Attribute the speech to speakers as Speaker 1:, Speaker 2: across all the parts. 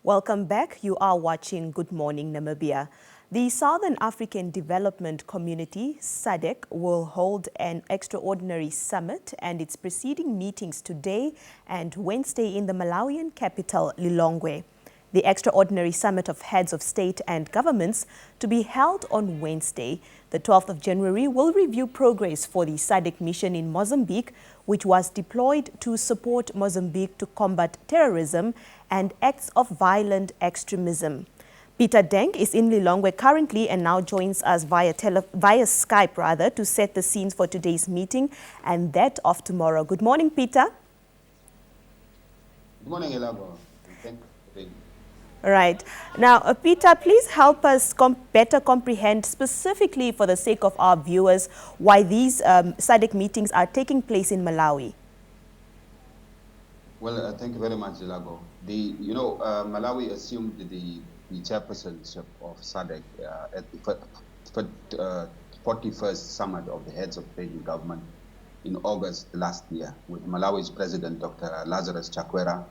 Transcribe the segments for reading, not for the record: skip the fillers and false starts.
Speaker 1: Welcome back. You are watching Good Morning Namibia. The Southern African Development Community, SADC, will hold an extraordinary summit and its preceding meetings today and Wednesday in the Malawian capital, Lilongwe. The extraordinary summit of heads of state and governments to be held on Wednesday, the 12th of January, will review progress for the SADC mission in Mozambique, which was deployed to support Mozambique to combat terrorism and acts of violent extremism. Peter Denk is in Lilongwe currently and now joins us via Skype to set the scenes for today's meeting and that of tomorrow. Good morning, Peter.
Speaker 2: Good morning, Elago. Thank you.
Speaker 1: Right. Now, Peter, please help us better comprehend, specifically for the sake of our viewers, why these SADC meetings are taking place in Malawi.
Speaker 2: Well, thank you very much, Elago. Malawi assumed the chairpersonship of SADC at the 41st Summit of the Heads of State and Government in August last year, with Malawi's President, Dr. Lazarus Chakwera,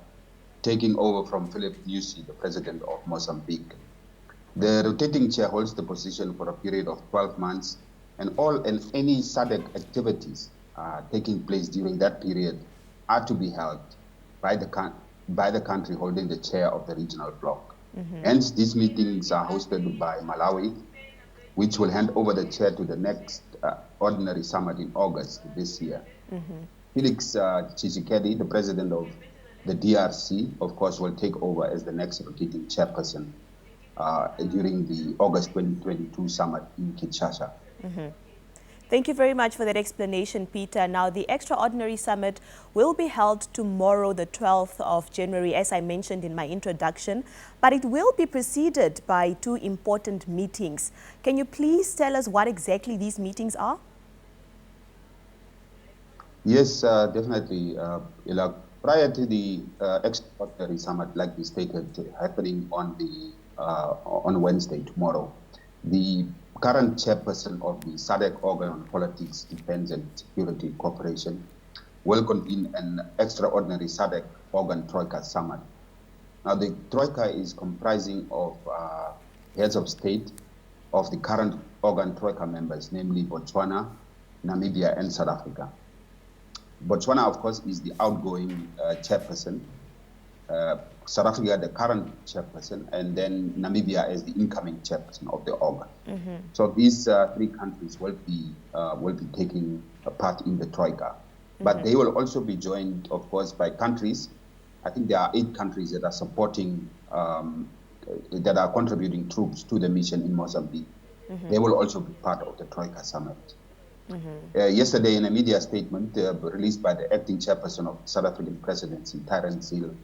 Speaker 2: taking over from Philip Nyusi, the president of Mozambique. The rotating chair holds the position for a period of 12 months, and any SADC activities taking place during that period are to be held by the country holding the chair of the regional bloc. Hence, these meetings are hosted by Malawi, which will hand over the chair to the next ordinary summit in August this year. Felix Tshisekedi, the president of the DRC, of course, will take over as the next rotating chairperson during the August 2022 summit in Kinshasa.
Speaker 1: Thank you very much for that explanation, Peter. Now, the extraordinary summit will be held tomorrow, the 12th of January, as I mentioned in my introduction, but it will be preceded by two important meetings. Can you please tell us what exactly these meetings are?
Speaker 2: Yes, definitely, Ila. Prior to the extraordinary summit, like we stated, happening on Wednesday, tomorrow, the current chairperson of the SADC organ on politics, defense and security cooperation will convene an extraordinary SADC organ Troika summit. Now, the Troika is comprising of heads of state of the current organ Troika members, namely Botswana, Namibia, and South Africa. Botswana, of course, is the outgoing chairperson, South Africa, the current chairperson, and then Namibia as the incoming chairperson of the organ. So these three countries will be taking a part in the Troika. But they will also be joined, of course, by countries. I think there are 8 countries that are supporting, that are contributing troops to the mission in Mozambique. They will also be part of the Troika summit. Yesterday, in a media statement released by the acting chairperson of South African presidency, Terence Hill,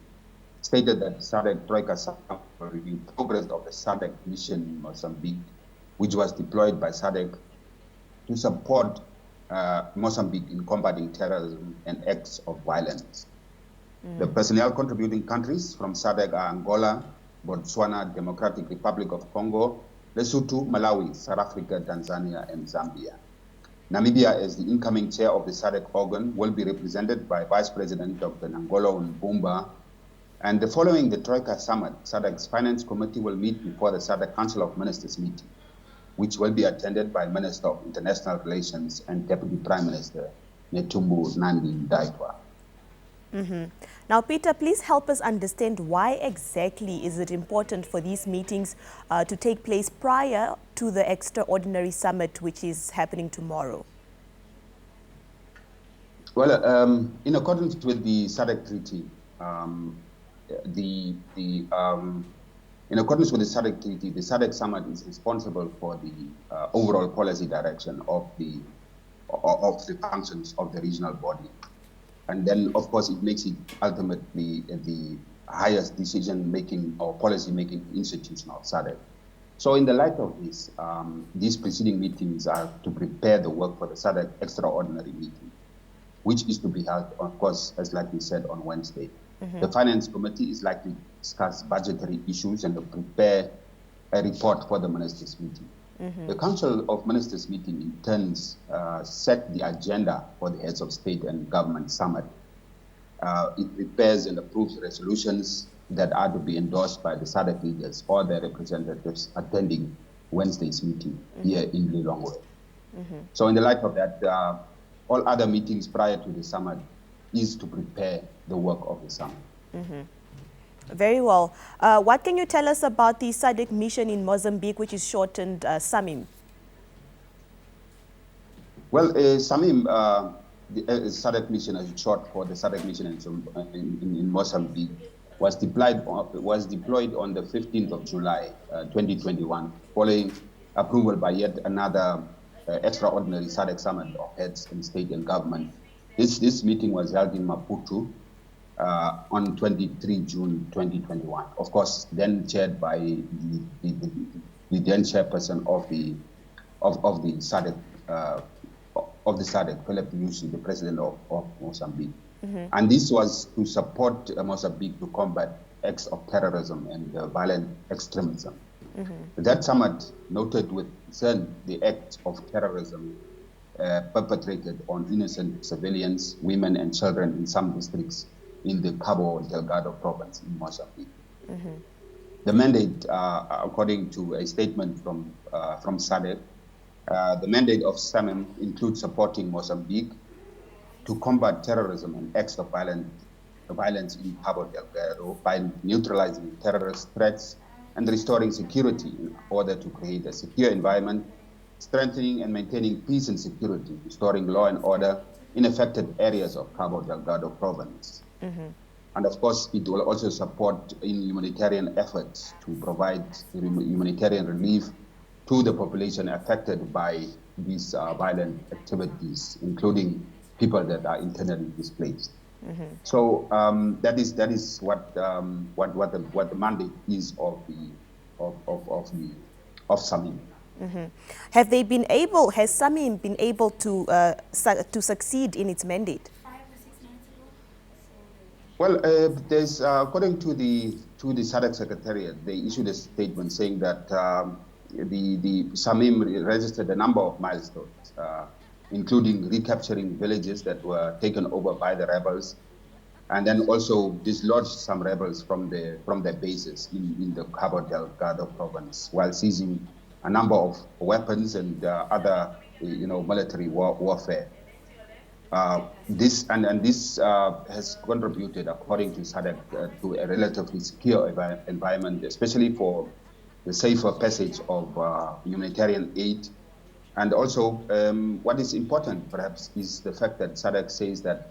Speaker 2: stated that SADC Troika Summit will review progress of the SADC mission in Mozambique, which was deployed by SADC to support Mozambique in combating terrorism and acts of violence. The personnel contributing countries from SADC are Angola, Botswana, Democratic Republic of Congo, Lesotho, Malawi, South Africa, Tanzania, and Zambia. Namibia, as the incoming chair of the SADC organ, will be represented by Vice President Dr. Nangolo Mbumba. And following the Troika summit, SADC's Finance Committee will meet before the SADC Council of Ministers meeting, which will be attended by Minister of International Relations and Deputy Prime Minister Netumbo Nandi-Ndaitwah.
Speaker 1: Now, Peter, please help us understand why exactly is it important for these meetings to take place prior to the extraordinary summit, which is happening tomorrow?
Speaker 2: Well, in accordance with the SADC Treaty, in accordance with the SADC Treaty, the SADC Summit is responsible for the overall policy direction of the functions of the regional body. And then, of course, it makes it ultimately the highest decision-making or policy-making institution of SADC. So in the light of this, these preceding meetings are to prepare the work for the SADC extraordinary meeting, which is to be held, of course, as like we said, on Wednesday. The Finance Committee is likely to discuss budgetary issues and to prepare a report for the ministers' meeting. The Council of Ministers meeting in turn set the agenda for the heads of state and government summit. It prepares and approves resolutions that are to be endorsed by the SADC leaders or their representatives attending Wednesday's meeting here in Lilongwe. So in the light of that, all other meetings prior to the summit is to prepare the work of the summit.
Speaker 1: Very well. What can you tell us about the SADC mission in Mozambique, which is shortened SAMIM?
Speaker 2: Well, SAMIM, the SADC mission, as short for the SADC mission in Mozambique, was deployed on the 15th of July, 2021, following approval by yet another extraordinary SADC summit of heads in state and government. This meeting was held in Maputo on 23 June 2021. Of course, then chaired by the then chairperson of the SADC. Of the SADC, Philip Nyusi, the president of Mozambique. And this was to support Mozambique to combat acts of terrorism and violent extremism. That summit noted with concern the acts of terrorism perpetrated on innocent civilians, women and children in some districts in the Cabo Delgado province in Mozambique. The mandate, according to a statement from SADC, the mandate of SAMIM includes supporting Mozambique to combat terrorism and acts of violence in Cabo Delgado by neutralizing terrorist threats and restoring security in order to create a secure environment, strengthening and maintaining peace and security, restoring law and order in affected areas of Cabo Delgado province. And of course, it will also support in humanitarian efforts to provide humanitarian relief to the population affected by these violent activities, including people that are internally displaced. So that is what the mandate is of SAMIM.
Speaker 1: Has SAMIM been able to succeed in its mandate?
Speaker 2: Well, there's according to the SADC Secretariat, they issued a statement saying that the SAMIM registered a number of milestones, including recapturing villages that were taken over by the rebels, and then also dislodged some rebels from their bases in the Cabo Delgado province, while seizing a number of weapons and other, military warfare. This has contributed, according to SADC, to a relatively secure environment, especially for the safer passage of humanitarian aid. And also, what is important, perhaps, is the fact that SADC says that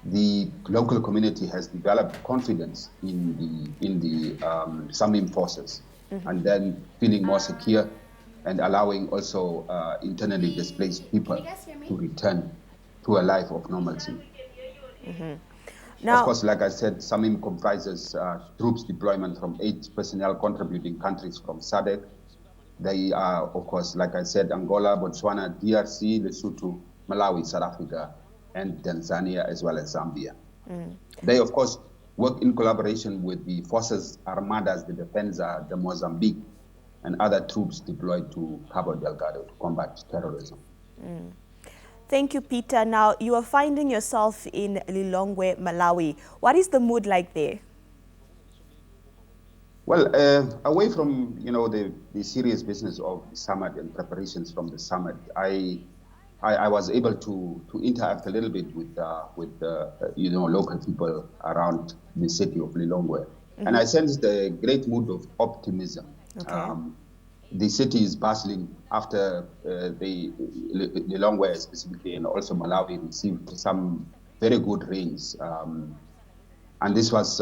Speaker 2: the local community has developed confidence in the SAMIM forces, and then feeling more secure and allowing also internally displaced people to return to a life of normalcy.
Speaker 1: Now,
Speaker 2: of course, like I said, SAMIM comprises troops deployment from 8 personnel contributing countries from SADC. They are, of course, like I said, Angola, Botswana, DRC, Lesotho, Malawi, South Africa, and Tanzania, as well as Zambia. They, of course, work in collaboration with the Forces Armadas de Defensa de Mozambique and other troops deployed to Cabo Delgado to combat terrorism.
Speaker 1: Thank you, Peter. Now, you are finding yourself in Lilongwe, Malawi. What is the mood like there?
Speaker 2: Well, away from the serious business of the summit and preparations from the summit, I was able to interact a little bit with local people around the city of Lilongwe, and I sensed a great mood of optimism.
Speaker 1: Okay.
Speaker 2: The city is bustling after Lilongwe specifically, and also Malawi received some very good rains, and this was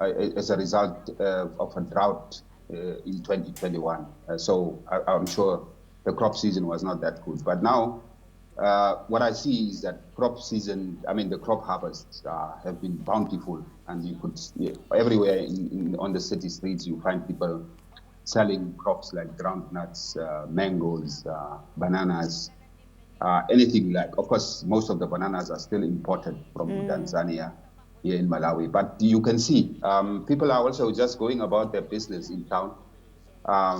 Speaker 2: as a result of a drought in 2021. So I'm sure the crop season was not that good. But now, what I see is that the crop harvests have been bountiful, and you could everywhere on the city streets you find people selling crops like groundnuts, mangoes, bananas, anything like. Of course, most of the bananas are still imported from Tanzania here in Malawi. But you can see people are also just going about their business in town.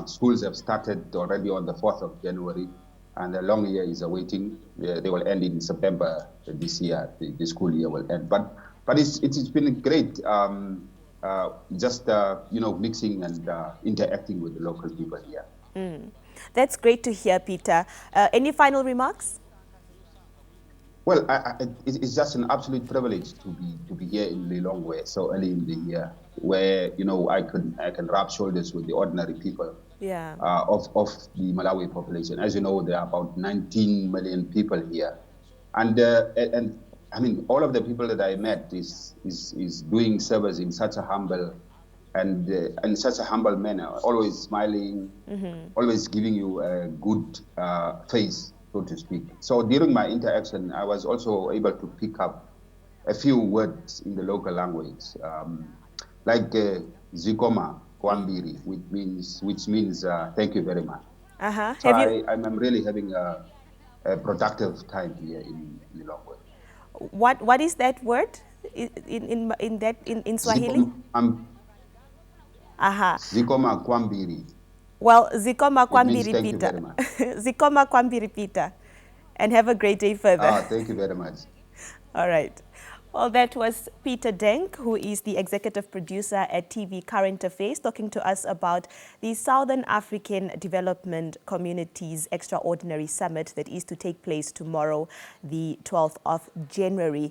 Speaker 2: Schools have started already on the 4th of January, and the long year is awaiting. They will end in September this year. The school year will end. But it's been great. mixing and interacting with the local people here.
Speaker 1: That's great to hear, Peter. Any final remarks?
Speaker 2: Well, it's just an absolute privilege to be here in Lilongwe so early in the year, where I can rub shoulders with the ordinary people of the Malawi population. As you know, there are about 19 million people here, and I mean, all of the people that I met is doing service in such a humble and such a humble manner, always smiling, always giving you a good face, so to speak. So during my interaction, I was also able to pick up a few words in the local language, like Zikoma Kwambiri, which means thank you very much. So I'm really having a productive time here in Lilongwe.
Speaker 1: What is that word in Swahili?
Speaker 2: Zikoma Kwambiri.
Speaker 1: Well, Zikoma Kwambiri
Speaker 2: thank
Speaker 1: Peter.
Speaker 2: You very much.
Speaker 1: Zikoma Kwambiri Peter. And have a great day further.
Speaker 2: Thank you very much.
Speaker 1: All right. Well, that was Peter Denk, who is the executive producer at TV Current Affairs, talking to us about the Southern African Development Community's Extraordinary Summit that is to take place tomorrow, the 12th of January.